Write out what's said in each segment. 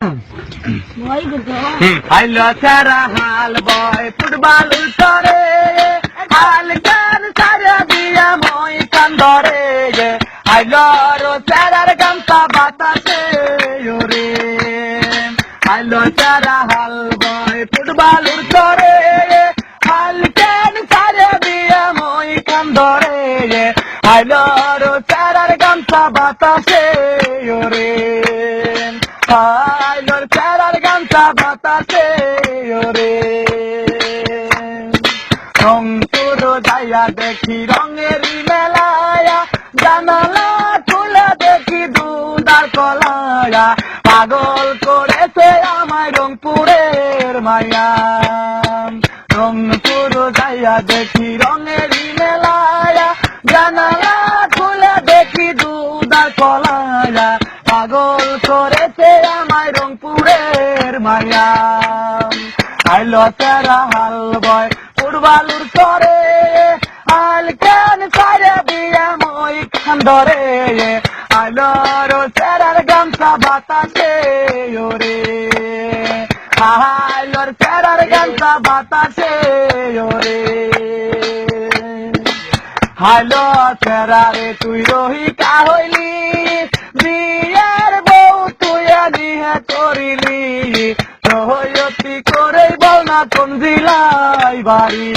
Hello, Sarah, hal boy, football ultare, hal can Sarah be a moy candore. Hello, Sarah, gamta batate, yore. Hello, Sarah, hal boy, football ultare, hal can Sarah be a moy candore. Hello, Sarah, gamta batate, yore. Hello, Sarah, gamta batate, yore. Rangpur যাইয়া দেখি রঙের মেলায়া, জানালা খুলে দেখি দুধার কলায়া, পাগল করেছে আমায় রংপুরের মায়া। রংপুর যাইয়া দেখি রঙের মেলায়া, জানালা খুলে দেখি দুধার কলায়া, পাগল করেছে আমায় রংপুরের মায়া। আইলো সারা হাল বয় ফুটবলুর করে, আল কেন সারে দিয়ে মই খান ধরে, আইলো সারার গামছা বাতাসে ওরে, আইলো সারার গামছা বাতাসে ওরে। হাইলো সারারে তুই রহিকা হইলি, বিয়ের বউ তুই নিহে করিলি, সহয়তি করে বল না কোন জেলায় বাড়ি।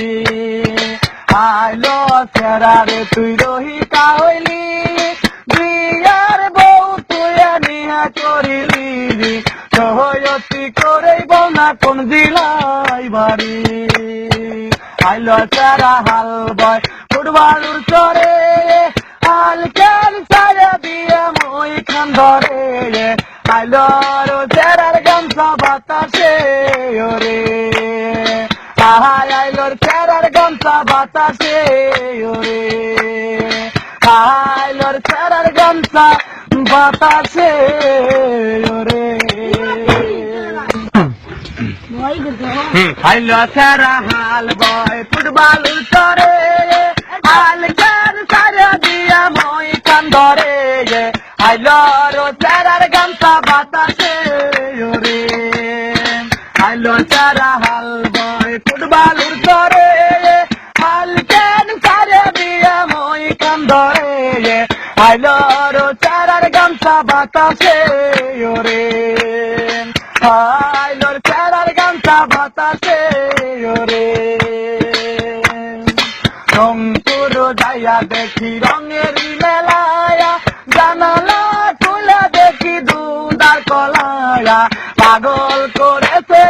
আইলো সেরারে তুই রহিকা হইলি, বিয়ার বউ তুই নিহা করিলি, সহয়তি করে বল না কোন জেলায় বাড়ি। আইলো সেরা হাল বয় ফুটবলুর চরে, হাল কেন সারে দিয়ে মই খান ধরে, আইলো সেরার গামছা বাতাসে ওরে, আইলো সেরার গামছা বাতাসে ওরে, আইলো সেরার গামছা বাতাসে ওরে। আইলো সেরা হাল বয় ফুটবল করে, হাল কেন সারে দিয়া মই কান ধরে, আইলো সেরার গামছা বাতাসে ওরে, আইলো সেরা হাল বয় ফুটবলুর করে, হাল কেন সারে দিয়া মই কান ধরে, আইলো সেরার গামছা বাতাসে ওরে, আইলো সেরার গামছা বাতাসে ওরে। রংপুর যাইয়া দেখি রঙের মেলায়া, জানালা খুলে দেখি দুধার কলায়া, পাগল করেছে